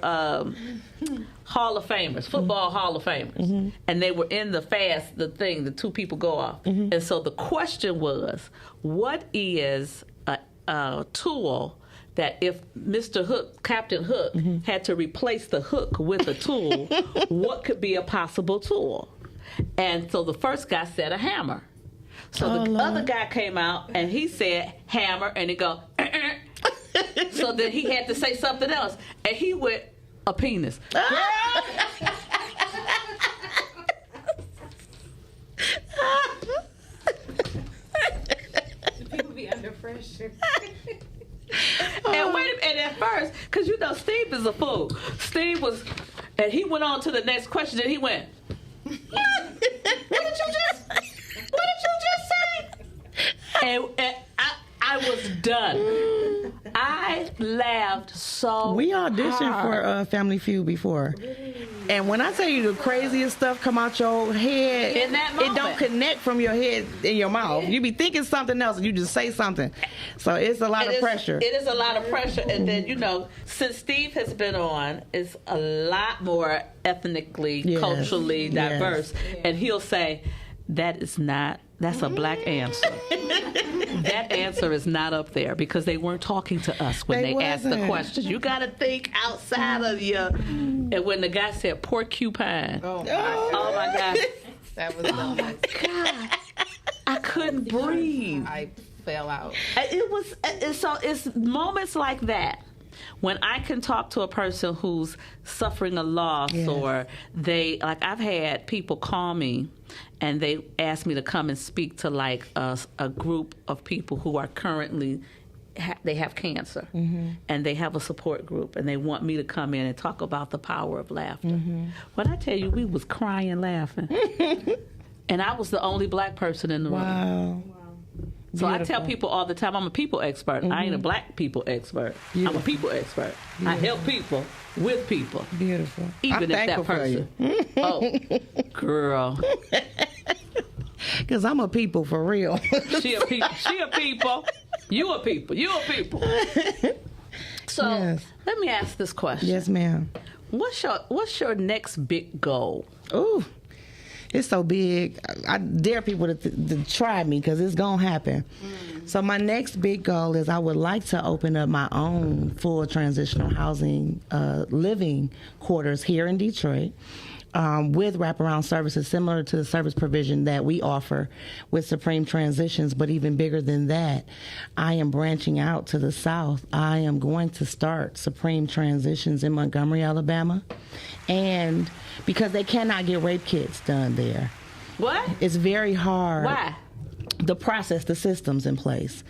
Hall of Famers, football Hall of Famers, and they were in the thing, the 2 people go off, and so the question was, what is a tool that if Mr. Hook, Captain Hook, had to replace the hook with a tool, what could be a possible tool? And so the first guy said a hammer. So the other guy came out and he said hammer, and he go, So then he had to say something else, and he went, a penis. People be under pressure. And at first, because you know Steve is a fool. Steve was, and he went on to the next question, and he went, What did you just say? And I was done. I laughed so We auditioned hard. for Family Feud before. And when I tell you the craziest stuff come out your head, In that it don't moment. connect from your head in your mouth. You be thinking something else and you just say something. So it's a lot of pressure. It is a lot of pressure. And then, you know, since Steve has been on, it's a lot more ethnically, Yes. culturally Yes. diverse. And he'll say, that's a black answer. That answer is not up there because they weren't talking to us when they asked the wasn't. questions. You got to think outside of your. And when the guy said porcupine, Oh, oh my God. that was God, I couldn't breathe. I fell out. It's moments like that when I can talk to a person who's suffering a loss, Yes. or I've had people call me and they ask me to come and speak to like a group of people who are currently they have cancer, and they have a support group, and they want me to come in and talk about the power of laughter. When I tell you, we was crying laughing, and I was the only black person in the room. Wow. So I tell Beautiful. people all the time, I'm a people expert. I ain't a black people expert. I'm a people expert. I help people with people. Beautiful. Even I'm if that thankful for you. person. Oh, girl. Because I'm a people for real. She a people. She a people. You a people. You a people. So Yes. let me ask this question. Yes, ma'am. What's your next big goal? Ooh, it's so big. I dare people to try me because it's going to happen. So my next big goal is I would like to open up my own full transitional housing living quarters here in Detroit. With wraparound services similar to the service provision that we offer with Supreme Transitions, but even bigger than that, I am branching out to the South. I am going to start Supreme Transitions in Montgomery, Alabama, and because they cannot get rape kits done there. What? It's very hard. Why? the process, the systems in place.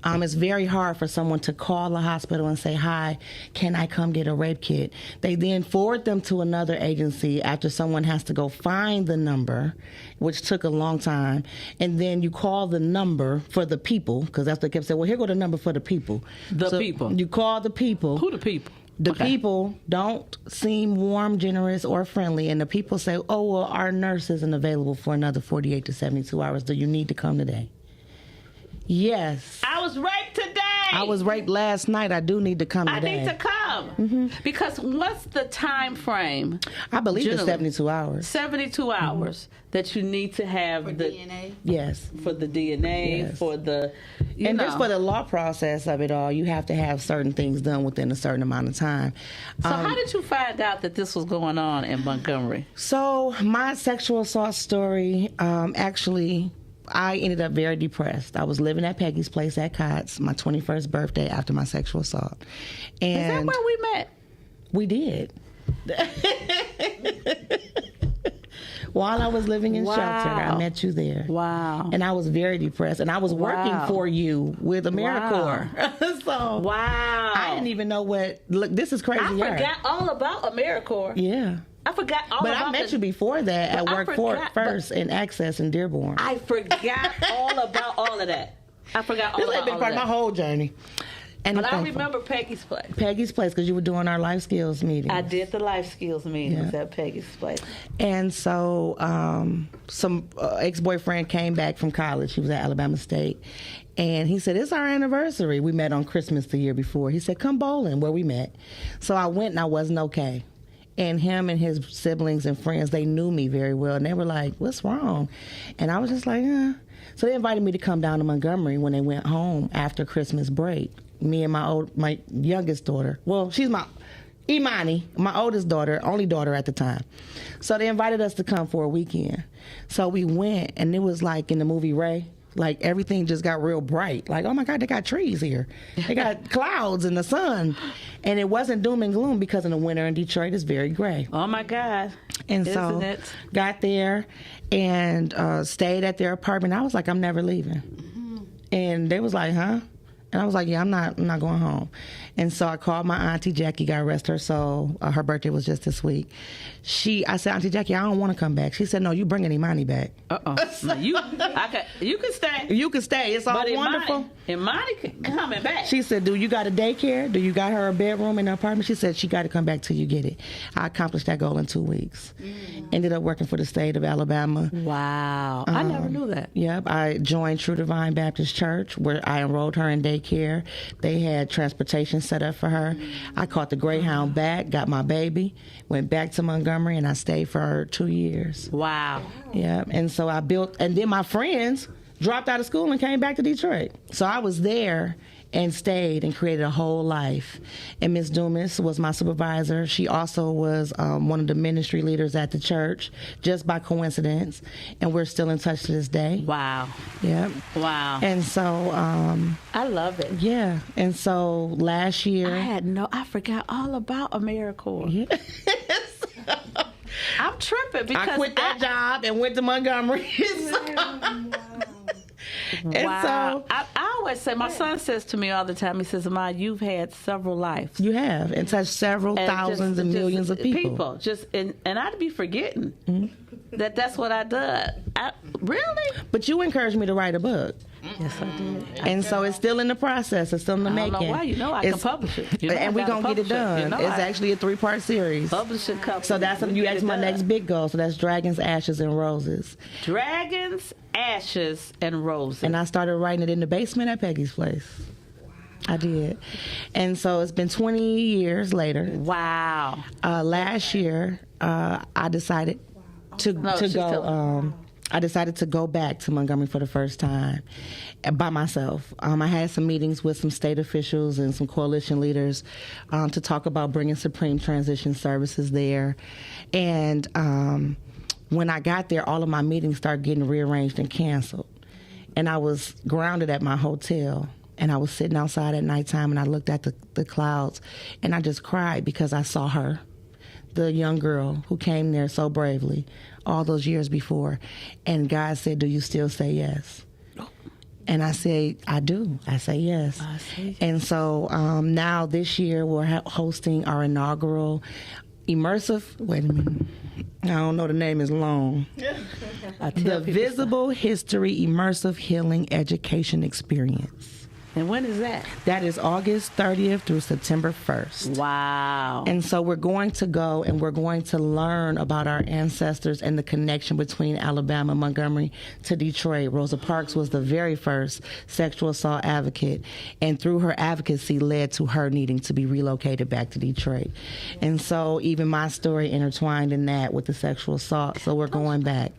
It's very hard for someone to call a hospital and say, hi, can I come get a rape kit? They then forward them to another agency after someone has to go find the number, which took a long time. And then you call the number for the people, because that's what they kept saying, well, here go the number for the people. The people. You call the people. Who the people? The Okay. people don't seem warm, generous, or friendly, and the people say, oh, well, our nurse isn't available for another 48 to 72 hours. Do you need to come today? Yes. I was raped today. I was raped last night. I do need to come I today. need to come. Because what's the time frame? I believe it's Generally. 72 hours. 72 hours that you need to have For the DNA. Yes. for the DNA, Yes. for the you And know. just for the law process of it all, you have to have certain things done within a certain amount of time. So how did you find out that this was going on in Montgomery? So my sexual assault story, actually, I ended up very depressed. I was living at Peggy's place at Cott's, my 21st birthday after my sexual assault. Is that And where we met? we did. While I was living in shelter, I Wow. met you there. Wow. And I was very depressed. And I was working Wow. for you with AmeriCorps. So Wow. I didn't even know what. Look, this is crazy. I forgot all about AmeriCorps. Yeah. I forgot all But about I met the- you before that at But I Work forgot- First in Access in Dearborn. I forgot all about all of that. I forgot all This has about been all part of of my that. whole journey. And But I'm I thankful. remember Peggy's place. Peggy's place because you were doing our life skills meeting. I did the life skills meetings Yeah. at Peggy's place. And so some ex-boyfriend came back from college. He was at Alabama State. And he said, it's our anniversary. We met on Christmas the year before. He said, come bowling, where we met. So I went and I wasn't okay. And him and his siblings and friends, they knew me very well. And they were like, what's wrong? And I was just like, So they invited me to come down to Montgomery when they went home after Christmas break. Me and my youngest daughter. Well, she's my Imani, my oldest daughter, only daughter at the time. So they invited us to come for a weekend. So we went, and it was like in the movie Ray. Like everything just got real bright. Like, oh my God, they got trees here. They got clouds and the sun. And it wasn't doom and gloom because in the winter in Detroit it's very gray. Oh my God. And Isn't so it? got there and stayed at their apartment. I was like, I'm never leaving. And they was like, huh? And I was like, yeah, I'm not going home. And so I called my auntie Jackie, God rest her soul. Her birthday was just this week. I said, Auntie Jackie, I don't want to come back. She said, no, you bringing Imani back. No, you can stay. You can stay. It's all But wonderful. Imani coming back. She said, do you got a daycare? Do you got her a bedroom in her apartment? She said she got to come back till you get it. I accomplished that goal in 2 weeks. Ended up working for the state of Alabama. Wow. I never knew that. Yep, I joined True Divine Baptist Church where I enrolled her in daycare. They had transportation set up for her. I caught the Greyhound back, got my baby, went back to Montgomery, and I stayed for 2 years. Wow. Yeah, and so I built, and then my friends dropped out of school and came back to Detroit. So I was there and stayed and created a whole life. And Miss Dumas was my supervisor. She also was one of the ministry leaders at the church, just by coincidence. And we're still in touch to this day. Wow. Yep. Wow. And so, I love it. yeah. And so last year. I forgot all about AmeriCorps. Yeah. I'm tripping because I quit that job and went to Montgomery. Wow. So I always say, my son says to me all the time, he says, Ma, you've had several lives. you have and touched several And thousands and millions of people. And I'd be forgetting that's what I did. Really? But you encouraged me to write a book. Yes, I did. And so it's still in the process. It's still in the I making. don't know why. You know I can publish it. You know I and we're gotta going to get it publish it. You done. know It's I- actually a 3-part series. Publishing company. So that's We you get asked it my done. next big goal. So that's Dragons, Ashes, and Roses. Dragons, Ashes, and Roses. And I started writing it in the basement at Peggy's place. I did. And so it's been 20 years later. Wow. Last year, I decided to she's go. telling I decided to go back to Montgomery for the first time by myself. I had some meetings with some state officials and some coalition leaders to talk about bringing Supreme Transition Services there. And when I got there, all of my meetings started getting rearranged and canceled. And I was grounded at my hotel. And I was sitting outside at nighttime, and I looked at the clouds, and I just cried because I saw her, the young girl who came there so bravely all those years before. And God said, do you still say yes? And I say, I do. I say yes. I see. And so now this year we're hosting our inaugural immersive, wait a minute, I don't know, the name is long. The Visible History Immersive Healing Education Experience. And when is that? That is August 30th through September 1st. Wow. And so we're going to go and we're going to learn about our ancestors and the connection between Alabama, Montgomery to Detroit. Rosa Parks was the very first sexual assault advocate, and through her advocacy led to her needing to be relocated back to Detroit. And so even my story intertwined in that with the sexual assault. So we're going back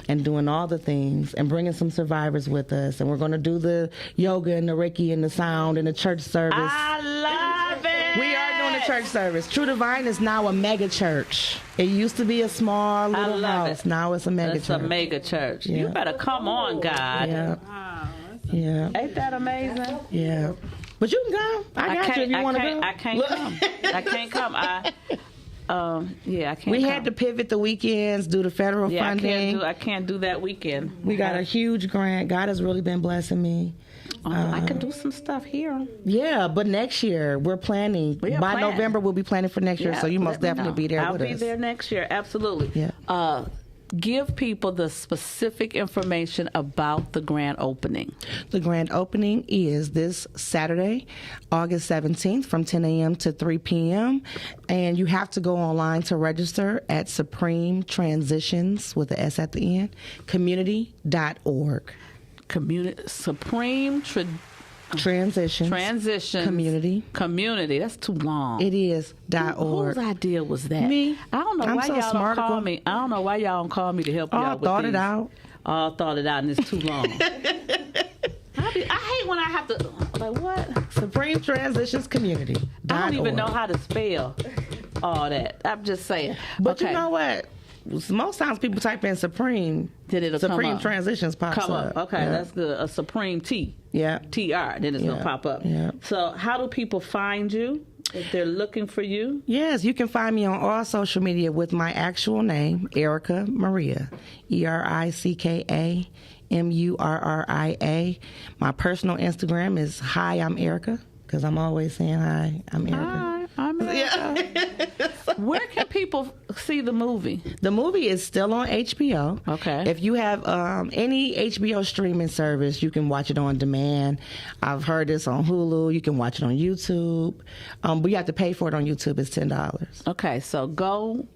and doing all the things and bringing some survivors with us. And we're going to do the yoga and the Reiki and the sound and the church service. I love it. We are doing the church service. True Divine is now a mega church. It used to be a small little house. Now it's a mega It's church. a mega church. Yeah. You better come on, God. Yeah. Yeah. Ain't that amazing? Yeah. But you can come. I got you if you want to go. I can't come. I can't come. I can't. We come. had to pivot the weekends, do the federal funding. I can't do that weekend. We got a huge grant. God has really been blessing me. I can do some stuff here. Yeah, but next year we're planning. We are By planning. November we'll be planning for next year, Yeah, so you must let me definitely know. be there I'll with us. be there next year, absolutely. Yeah. Give people the specific information about the grand opening. The grand opening is this Saturday, August 17th from 10 a.m. to 3 p.m. And you have to go online to register at Supreme Transitions with the S at the end, community.org. Supreme Transitions. Community. That's too long. It is .org. Whose idea was that? Me. I don't know I'm why so y'all smart don't to call go- me. I don't know why y'all don't call me to help you out with thought these. it out. All thought it out, and it's too long. I hate when I have to. Like what? Supreme Transitions Community. I don't even know how to spell all that. I'm just saying. But okay. you know what? Most times people type in Supreme. Then it'll come Supreme up. Transitions pops Come up. up. Okay, Yeah. that's good. A Supreme T. Yeah. TR. Then it's Yeah. gonna pop up. Yeah. So how do people find you if they're looking for you? Yes, you can find me on all social media with my actual name, Erica Maria, ERICKAMURRIA. My personal Instagram is Hi, I'm Erica, because I'm always saying hi, I'm Erica. Hi, I'm Where can people see the movie? The movie is still on HBO. Okay. If you have any HBO streaming service, you can watch it on demand. I've heard this on Hulu. You can watch it on YouTube. But you have to pay for it on YouTube. It's $10. Okay, so go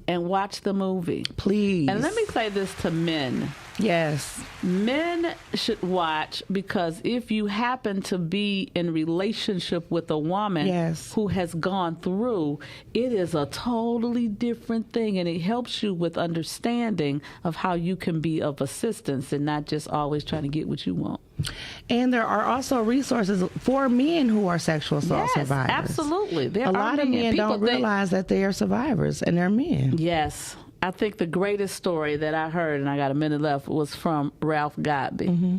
and watch the movie. Please. And let me say this to men. Yes. Men should watch, because if you happen to be in relationship with a woman Yes. who has gone through, it is a totally different thing, and it helps you with understanding of how you can be of assistance and not just always trying to get what you want. And there are also resources for men who are sexual assault Yes, survivors. absolutely. There A are lot of men People don't think- realize that they are survivors, and they're men. Yes. I think the greatest story that I heard, and I got a minute left, was from Ralph Godby. Mm-hmm.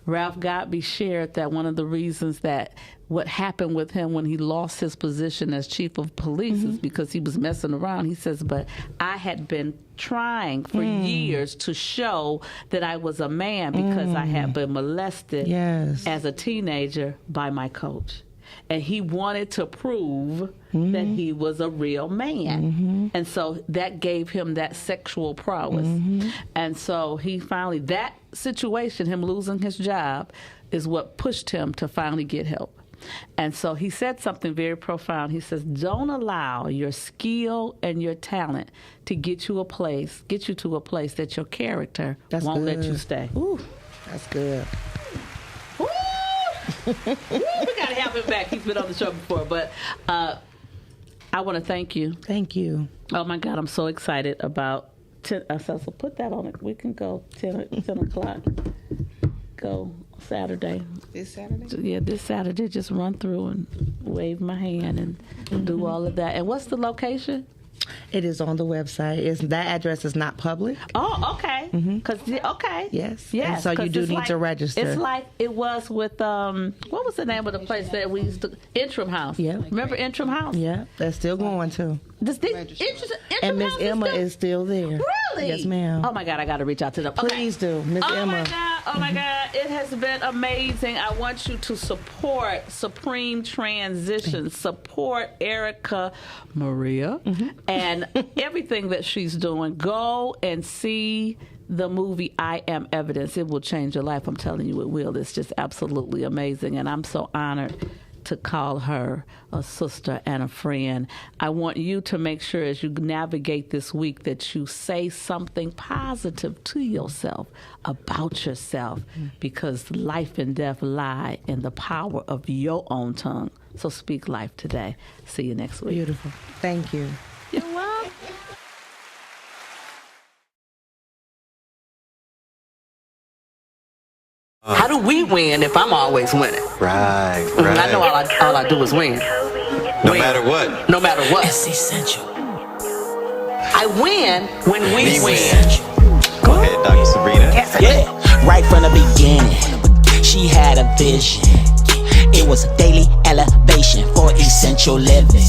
Ralph Godby shared that one of the reasons that what happened with him when he lost his position as chief of police Mm-hmm. is because he was messing around. He says, but I had been trying for years to show that I was a man because I had been molested Yes. as a teenager by my coach. And he wanted to prove that he was a real man. And so that gave him that sexual prowess. And so he finally, that situation, him losing his job, is what pushed him to finally get help. And so he said something very profound. He says, don't allow your skill and your talent to get you to a place that your character That's won't good. let you stay. Ooh, that's good. Woo! We gotta have him back. He's been on the show before, but I want to thank you. Thank you. Oh my God, I'm so excited about 10. So put that on it. We can go 10 o'clock. Go Saturday. This Saturday? Yeah, this Saturday. Just run through and wave my hand and do all of that. And what's the location? It is on the website. That address is not public. Oh, okay. Okay. Yes. Yes. And so you 'cause do it's need to register. It's like it was with what was the name of the place that we used to Interim House? Yeah. Remember Interim House? Yeah, that's still going too. Interim And Miss House Emma still- is still there. Really? Really? Yes, ma'am. Oh my God, I got to reach out to them. Please do, Miss Oh Emma. my God, oh my God. It has been amazing. I want you to support Supreme Transition, support Erica Maria, and everything that she's doing. Go and see the movie I Am Evidence. It will change your life. I'm telling you it will. It's just absolutely amazing. And I'm so honored to call her a sister and a friend. I want you to make sure as you navigate this week that you say something positive to yourself about yourself, because life and death lie in the power of your own tongue. So speak life today. See you next week. Beautiful. Thank you. You're welcome. How do we win if I'm always winning? Right, I right. know all I do is win. No matter what. No matter what. It's essential. I win when we win. Go ahead, Dr. Sabrina. Yeah, right from the beginning, she had a vision. It was a daily elevation for essential living.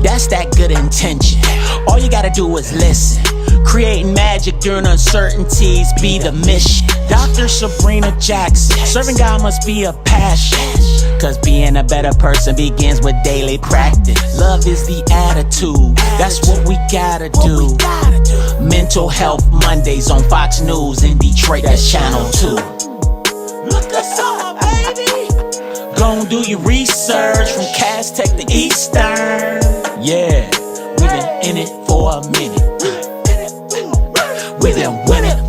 That's that good intention. All you gotta do is listen. Creating magic during uncertainties be the mission. Dr. Sabrina Jackson, serving God must be a passion. Cause being a better person begins with daily practice. Love is the attitude, that's what we gotta do. Mental Health Mondays on Fox News in Detroit, that's Channel 2. Look us up, baby. Gon' do your research from Cass Tech to Eastern. Yeah, we've been in it for a minute. We've been winning.